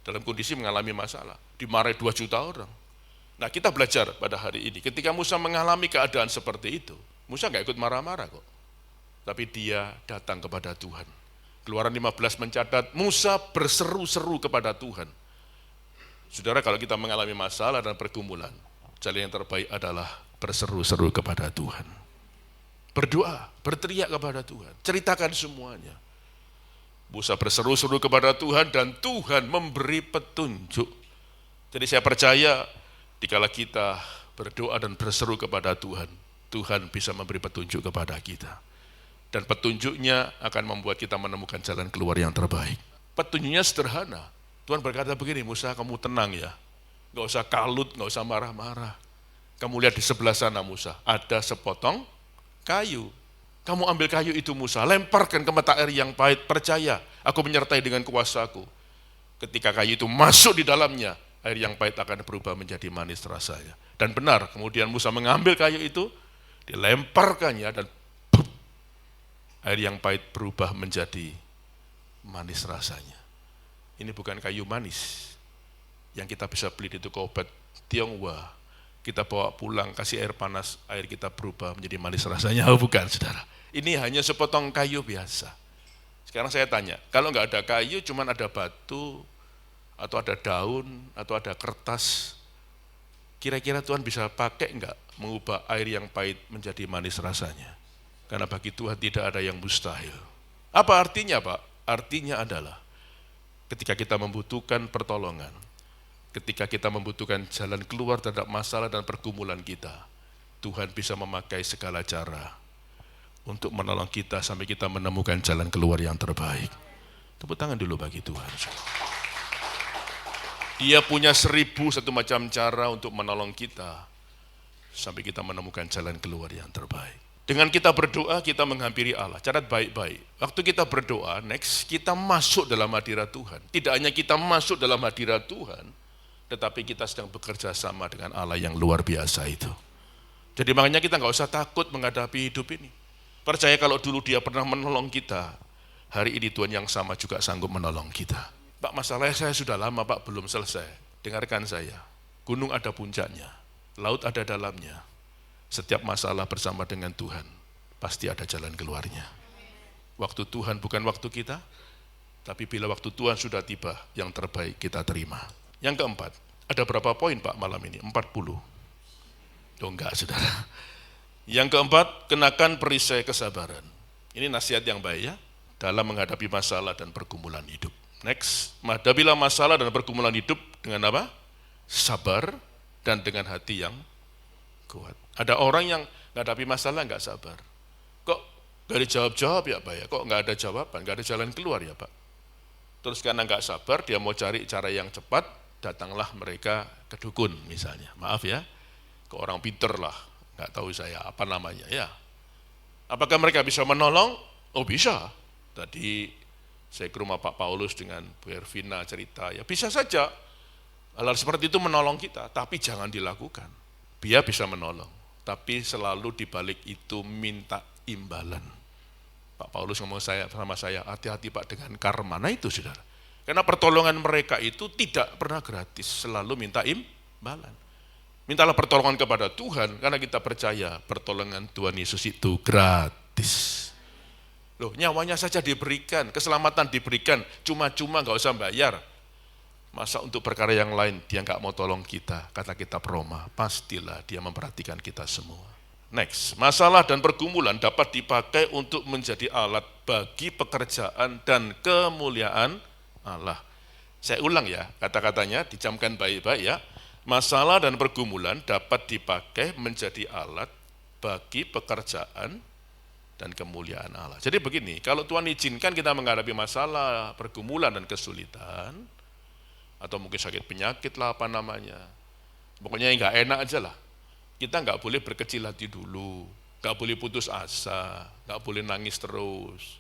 dalam kondisi mengalami masalah, dimarahi 2 juta orang. Nah, kita belajar pada hari ini, ketika Musa mengalami keadaan seperti itu, Musa nggak ikut marah-marah kok, tapi dia datang kepada Tuhan. Keluaran 15 mencatat, Musa berseru-seru kepada Tuhan. Saudara, kalau kita mengalami masalah dan pergumulan, jalan yang terbaik adalah berseru-seru kepada Tuhan. Berdoa, berteriak kepada Tuhan, ceritakan semuanya. Musa berseru-seru kepada Tuhan dan Tuhan memberi petunjuk. Jadi saya percaya, dikala kita berdoa dan berseru kepada Tuhan, Tuhan bisa memberi petunjuk kepada kita. Dan petunjuknya akan membuat kita menemukan jalan keluar yang terbaik. Petunjuknya sederhana. Tuhan berkata begini, Musa, kamu tenang ya. Nggak usah kalut, nggak usah marah-marah. Kamu lihat di sebelah sana Musa, ada sepotong kayu. Kamu ambil kayu itu Musa, lemparkan ke mata air yang pahit, percaya, aku menyertai dengan kuasaku. Ketika kayu itu masuk di dalamnya, air yang pahit akan berubah menjadi manis rasanya. Dan benar, kemudian Musa mengambil kayu itu, dilemparkannya, dan air yang pahit berubah menjadi manis rasanya. Ini bukan kayu manis yang kita bisa beli di toko obat Tionghoa. Kita bawa pulang, kasih air panas, air kita berubah menjadi manis rasanya. Oh, bukan, saudara. Ini hanya sepotong kayu biasa. Sekarang saya tanya, kalau nggak ada kayu, cuman ada batu, atau ada daun, atau ada kertas, kira-kira Tuhan bisa pakai nggak mengubah air yang pahit menjadi manis rasanya? Karena bagi Tuhan tidak ada yang mustahil. Apa artinya, Pak? Artinya adalah ketika kita membutuhkan pertolongan, ketika kita membutuhkan jalan keluar terhadap masalah dan pergumulan kita, Tuhan bisa memakai segala cara untuk menolong kita sampai kita menemukan jalan keluar yang terbaik. Tepuk tangan dulu bagi Tuhan. Dia punya 1001 macam cara untuk menolong kita sampai kita menemukan jalan keluar yang terbaik. Dengan kita berdoa, kita menghampiri Allah. Catat baik-baik. Waktu kita berdoa, next, kita masuk dalam hadirat Tuhan. Tidak hanya kita masuk dalam hadirat Tuhan, tetapi kita sedang bekerja sama dengan Allah yang luar biasa itu. Jadi makanya kita nggak usah takut menghadapi hidup ini. Percaya kalau dulu Dia pernah menolong kita, hari ini Tuhan yang sama juga sanggup menolong kita. Pak, masalahnya saya sudah lama Pak, belum selesai. Dengarkan saya, gunung ada puncaknya, laut ada dalamnya. Setiap masalah bersama dengan Tuhan, pasti ada jalan keluarnya. Waktu Tuhan bukan waktu kita, tapi bila waktu Tuhan sudah tiba, yang terbaik kita terima. Yang keempat, ada berapa poin Pak malam ini? 40. Oh enggak, saudara. Yang keempat, kenakan perisai kesabaran. Ini nasihat yang baik ya. dalam menghadapi masalah dan pergumulan hidup. Next, hadapilah masalah dan pergumulan hidup dengan apa? Sabar dan dengan hati yang kuat. Ada orang yang menghadapi masalah nggak sabar. Kok nggak dijawab-jawab ya Pak ya? Kok nggak ada jawaban, nggak ada jalan keluar ya Pak? Terus karena nggak sabar, dia mau cari cara yang cepat, datanglah mereka ke dukun misalnya. Maaf ya, ke orang pinter lah, nggak tahu saya apa namanya ya. Apakah mereka bisa menolong? Oh bisa. Tadi saya ke rumah Pak Paulus dengan Bu Ervina cerita, ya bisa saja. Hal seperti itu menolong kita, tapi jangan dilakukan. Dia bisa menolong, tapi selalu dibalik itu minta imbalan. Pak Paulus ngomong sama saya, hati-hati Pak dengan karma. Nah itu saudara, karena pertolongan mereka itu tidak pernah gratis, selalu minta imbalan. Mintalah pertolongan kepada Tuhan, karena kita percaya pertolongan Tuhan Yesus itu gratis. Loh, nyawanya saja diberikan, keselamatan diberikan, cuma-cuma gak usah bayar. Masa untuk perkara yang lain dia gak mau tolong kita, kata kitab Roma, pastilah dia memperhatikan kita semua. Next, masalah dan pergumulan dapat dipakai untuk menjadi alat bagi pekerjaan dan kemuliaan Allah. Saya ulang ya, kata-katanya dicamkan baik-baik ya. Masalah dan pergumulan dapat dipakai menjadi alat bagi pekerjaan dan kemuliaan Allah. Jadi begini, kalau Tuhan izinkan kita menghadapi masalah, pergumulan dan kesulitan, atau mungkin sakit penyakit lah apa namanya, pokoknya yang gak enak aja lah. Kita nggak boleh berkecil hati dulu, nggak boleh putus asa, nggak boleh nangis terus.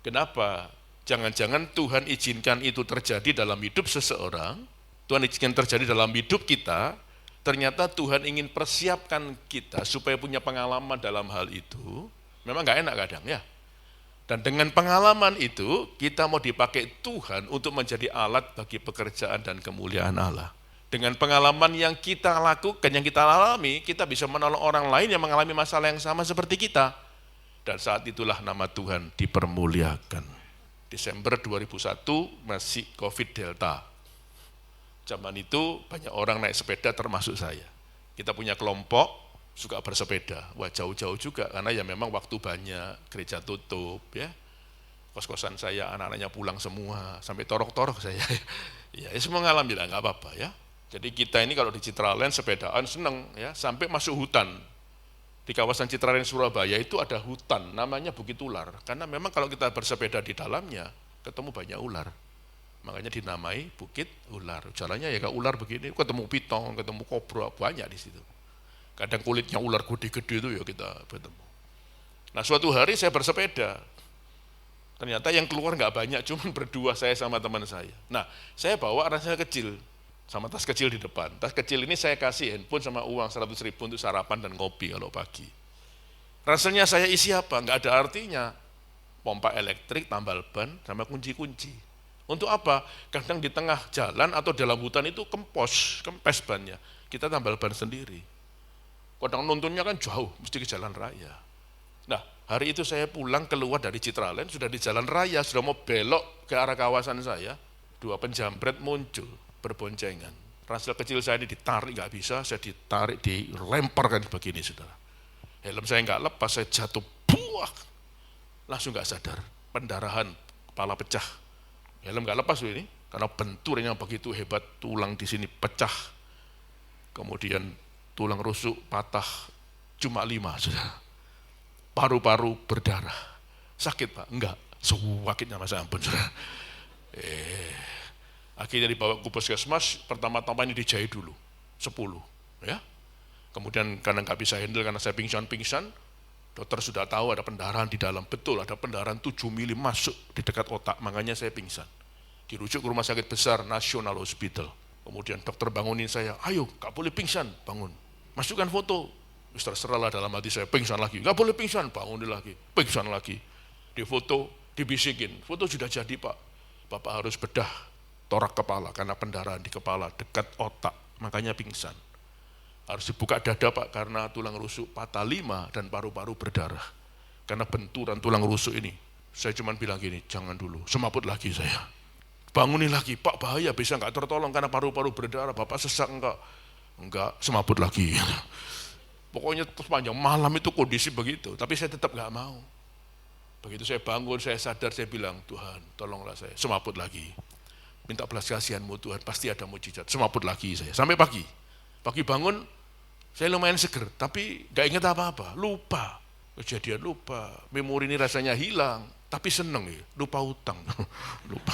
Kenapa? Jangan-jangan Tuhan izinkan itu terjadi dalam hidup seseorang, Tuhan izinkan terjadi dalam hidup kita, ternyata Tuhan ingin persiapkan kita supaya punya pengalaman dalam hal itu. Memang nggak enak kadang ya. Dan dengan pengalaman itu, kita mau dipakai Tuhan untuk menjadi alat bagi pekerjaan dan kemuliaan Allah. Dengan pengalaman yang kita lakukan, yang kita alami, kita bisa menolong orang lain yang mengalami masalah yang sama seperti kita. Dan saat itulah nama Tuhan dipermuliakan. Desember 2001 masih COVID Delta. Zaman itu banyak orang naik sepeda termasuk saya. Kita punya kelompok suka bersepeda. Wah jauh-jauh juga karena ya memang waktu banyak, gereja tutup ya. Kos-kosan saya anak-anaknya pulang semua, sampai torok-torok saya. Ya semua ngalamin lah, nggak apa-apa ya. Jadi kita ini kalau di Citraland sepedaan seneng ya, sampai masuk hutan. Di kawasan Citraland Surabaya itu ada hutan, namanya Bukit Ular. Karena memang kalau kita bersepeda di dalamnya, ketemu banyak ular. Makanya dinamai Bukit Ular. Jalannya ya kayak ular begini, ketemu pitong, ketemu kobra, banyak di situ. Kadang kulitnya ular gede-gede itu ya kita bertemu. Nah suatu hari saya bersepeda, ternyata yang keluar nggak banyak, cuma berdua saya sama teman saya. Nah saya bawa anak saya kecil, sama tas kecil di depan. Tas kecil ini saya kasih handphone sama uang 100.000 untuk sarapan dan kopi kalau pagi. Rasanya saya isi apa? Nggak ada artinya. Pompa elektrik, tambal ban, sama kunci-kunci. Untuk apa? Kadang di tengah jalan atau dalam hutan itu kempes bannya. Kita tambal ban sendiri. Kadang nuntunnya kan jauh, mesti ke jalan raya. Nah, hari itu saya pulang keluar dari Citraland, sudah di jalan raya, sudah mau belok ke arah kawasan saya, dua penjambret muncul berboncengan. Ransel kecil saya ini ditarik nggak bisa, saya ditarik, dilemparkan begini saudara. Helm saya nggak lepas, saya jatuh, buah, langsung nggak sadar, pendarahan, kepala pecah. Helm nggak lepas ini, karena benturannya begitu hebat, tulang di sini pecah, kemudian tulang rusuk patah, cuma 5 saudara. Paru-paru berdarah, sakit Pak? Enggak, sakitnya masa ampun saudara. Akhirnya dibawa ke puskesmas, pertama-tama ini dijahit dulu, 10 ya. Kemudian karena nggak bisa handle, karena saya pingsan, dokter sudah tahu ada pendarahan di dalam, betul ada pendarahan 7 mili masuk di dekat otak, makanya saya pingsan. Dirujuk ke rumah sakit besar, National Hospital. Kemudian dokter bangunin saya, ayo nggak boleh pingsan, bangun. Masukkan foto, terserah lah dalam hati saya, pingsan lagi, nggak boleh pingsan, bangunin lagi, pingsan lagi. Di foto, dibisikin, foto sudah jadi Pak, Bapak harus bedah torak kepala, karena pendarahan di kepala, dekat otak, makanya pingsan. Harus dibuka dada Pak, karena tulang rusuk patah 5 dan paru-paru berdarah. Karena benturan tulang rusuk ini. Saya cuma bilang gini, jangan dulu, semaput lagi saya. Bangunin lagi, Pak bahaya, bisa nggak tertolong karena paru-paru berdarah, Bapak sesak enggak, semaput lagi. Pokoknya sepanjang malam itu kondisi begitu, tapi saya tetap nggak mau. Begitu saya bangun, saya sadar, saya bilang, Tuhan tolonglah saya, semaput lagi. Minta belas kasihan-Mu Tuhan, pasti ada mujizat. Semaput lagi saya, sampai pagi. Pagi bangun, saya lumayan seger, tapi gak ingat apa-apa, lupa. Kejadian lupa, memori ini rasanya hilang, tapi seneng ya, lupa utang. Lupa.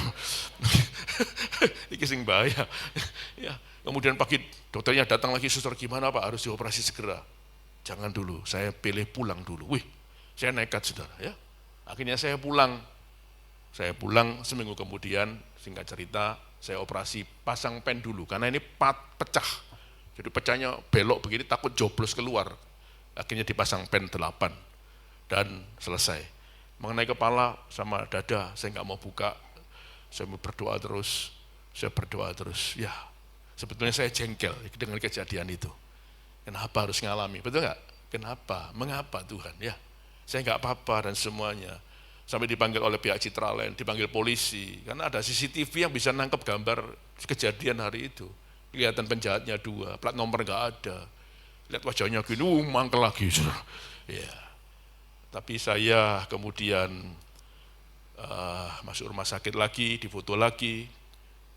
Ini sing bahaya. Ya, kemudian pagi dokternya datang lagi, suster gimana Pak, harus dioperasi segera. Jangan dulu, saya pilih pulang dulu. Wih, saya nekat saudara ya. Akhirnya saya pulang seminggu kemudian, singkat cerita, saya operasi pasang pen dulu, karena ini pecah. Jadi pecahnya belok begini, takut joblos keluar. Akhirnya dipasang pen 8, dan selesai. Mengenai kepala sama dada, saya nggak mau buka, saya berdoa terus, ya. Sebetulnya saya jengkel dengan kejadian itu. Kenapa harus ngalami, betul nggak? Kenapa, mengapa Tuhan, ya. Saya nggak apa-apa dan semuanya. Sampai dipanggil oleh pihak Citraland, dipanggil polisi, karena ada CCTV yang bisa nangkep gambar kejadian hari itu. Kelihatan penjahatnya 2, plat nomor nggak ada. Lihat wajahnya gini, mangkel lagi. Ya. Tapi saya kemudian masuk rumah sakit lagi, difoto lagi,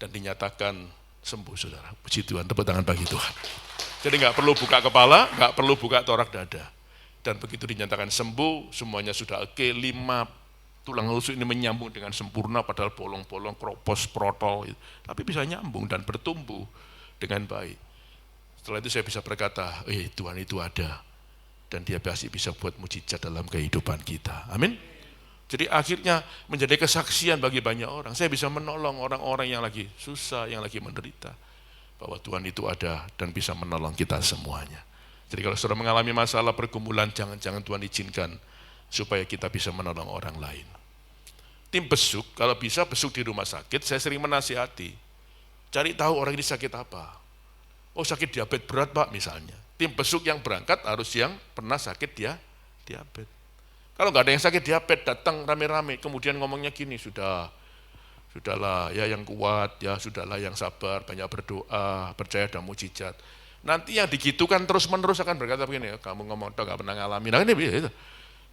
dan dinyatakan sembuh saudara. Puji Tuhan, tepuk tangan bagi Tuhan. Jadi nggak perlu buka kepala, nggak perlu buka torak dada. Dan begitu dinyatakan sembuh, semuanya sudah oke, 5 tulang rusuk ini menyambung dengan sempurna, padahal bolong-bolong, kropos, protol, tapi bisa nyambung dan bertumbuh dengan baik. Setelah itu saya bisa berkata, Tuhan itu ada, dan Dia pasti bisa buat mujizat dalam kehidupan kita. Amin. Jadi akhirnya menjadi kesaksian bagi banyak orang. Saya bisa menolong orang-orang yang lagi susah, yang lagi menderita, bahwa Tuhan itu ada dan bisa menolong kita semuanya. Jadi kalau saudara mengalami masalah pergumulan, jangan Tuhan izinkan supaya kita bisa menolong orang lain. Tim besuk, kalau bisa besuk di rumah sakit, saya sering menasihati, cari tahu orang ini sakit apa. Oh, sakit diabetes berat Pak misalnya. Tim besuk yang berangkat harus yang pernah sakit diabetes. Kalau nggak ada yang sakit diabetes, datang rame-rame, kemudian ngomongnya gini, sudahlah ya yang kuat, ya sudahlah yang sabar, banyak berdoa, percaya ada mujizat. Nanti yang digitukan terus-menerus akan berkata begini, kamu ngomong nggak pernah ngalami. Nah ini gitu.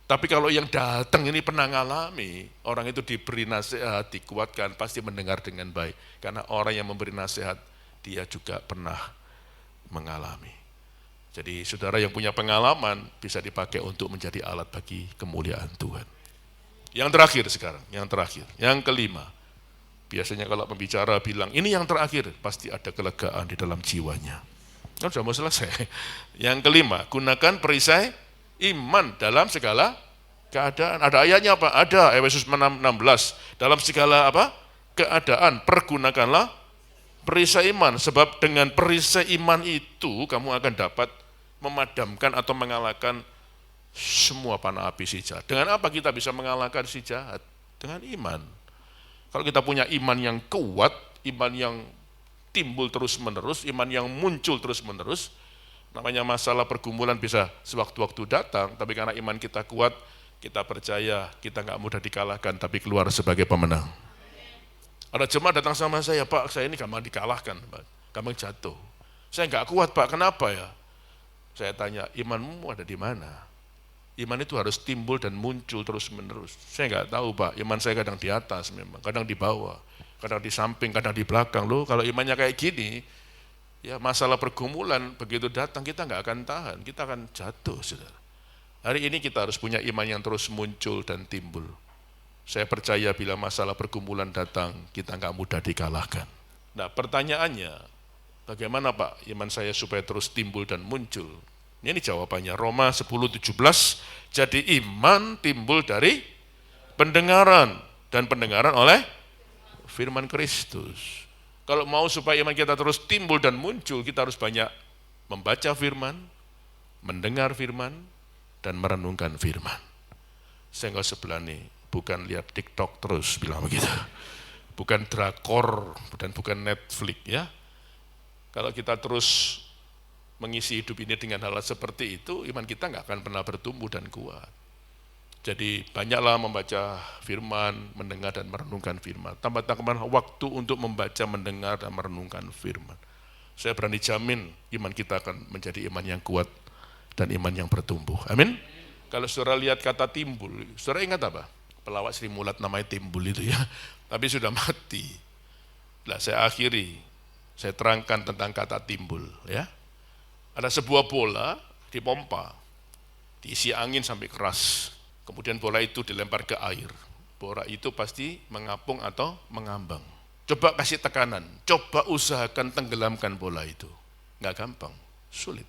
Tapi kalau yang datang ini pernah ngalami, orang itu diberi nasihat, dikuatkan, pasti mendengar dengan baik. Karena orang yang memberi nasihat, dia juga pernah mengalami. Jadi saudara yang punya pengalaman bisa dipakai untuk menjadi alat bagi kemuliaan Tuhan. Yang terakhir sekarang, yang kelima. Biasanya kalau pembicara bilang, ini yang terakhir, pasti ada kelegaan di dalam jiwanya. Kan sudah mau selesai. Yang kelima, gunakan perisai iman dalam segala keadaan. Ada ayatnya apa? Ada, Efesus 6:16. Dalam segala apa? Keadaan, pergunakanlah perisai iman. Sebab dengan perisai iman itu, kamu akan dapat memadamkan atau mengalahkan semua panah api si jahat. Dengan apa kita bisa mengalahkan si jahat? Dengan iman. Kalau kita punya iman yang kuat, iman yang timbul terus-menerus, iman yang muncul terus-menerus, namanya masalah pergumulan bisa sewaktu-waktu datang, tapi karena iman kita kuat, kita percaya kita nggak mudah dikalahkan, tapi keluar sebagai pemenang. Ada jemaat datang sama saya, Pak, saya ini gampang dikalahkan, Pak, gampang jatuh. Saya nggak kuat, Pak, kenapa ya? Saya tanya, imanmu ada di mana? Iman itu harus timbul dan muncul terus-menerus. Saya nggak tahu, Pak, iman saya kadang di atas memang, kadang di bawah, kadang di samping, kadang di belakang. Loh, kalau imannya kayak gini, ya masalah pergumulan begitu datang kita nggak akan tahan, kita akan jatuh, saudara. Hari ini kita harus punya iman yang terus muncul dan timbul. Saya percaya bila masalah pergumulan datang, kita nggak mudah dikalahkan. Nah pertanyaannya, bagaimana Pak iman saya supaya terus timbul dan muncul? Ini jawabannya, Roma 10:17, jadi iman timbul dari pendengaran, dan pendengaran oleh firman Kristus. Kalau mau supaya iman kita terus timbul dan muncul, kita harus banyak membaca firman, mendengar firman, dan merenungkan firman. Saya nggak sebelah nih, bukan lihat TikTok terus bilang begitu, bukan drakor dan bukan Netflix ya. Kalau kita terus mengisi hidup ini dengan hal seperti itu, iman kita nggak akan pernah bertumbuh dan kuat. Jadi banyaklah membaca firman, mendengar dan merenungkan firman. Tambah-tambah waktu untuk membaca, mendengar dan merenungkan firman. Saya berani jamin iman kita akan menjadi iman yang kuat dan iman yang bertumbuh. Amin. Kalau saudara lihat kata timbul, saudara ingat apa? pelawak Sri Mulat namanya Timbul itu ya, tapi sudah mati. Nah, saya akhiri, saya terangkan tentang kata timbul ya. Ada sebuah bola dipompa, diisi angin sampai keras, kemudian bola itu dilempar ke air. Bola itu pasti mengapung atau mengambang. Coba kasih tekanan, coba usahakan tenggelamkan bola itu. Nggak gampang, sulit.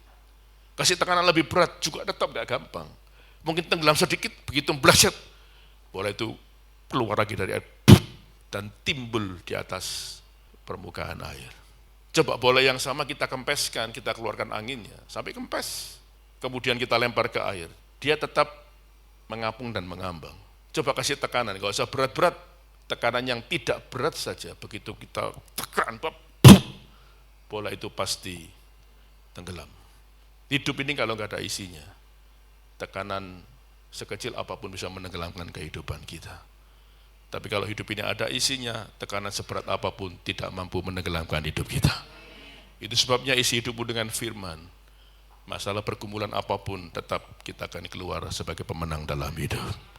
Kasih tekanan lebih berat juga tetap nggak gampang. Mungkin tenggelam sedikit, begitu belaset, bola itu keluar lagi dari air dan timbul di atas permukaan air. Coba bola yang sama kita kempeskan, kita keluarkan anginnya sampai kempes. Kemudian kita lempar ke air, dia tetap mengapung dan mengambang. Coba kasih tekanan, gak usah berat-berat, tekanan yang tidak berat saja. Begitu kita tekan, bola itu pasti tenggelam. Hidup ini kalau nggak ada isinya, tekanan sekecil apapun bisa menenggelamkan kehidupan kita. Tapi kalau hidup ini ada isinya, tekanan seberat apapun tidak mampu menenggelamkan hidup kita. Itu sebabnya isi hidupmu dengan firman. Masalah pergumulan apapun tetap kita akan keluar sebagai pemenang dalam hidup.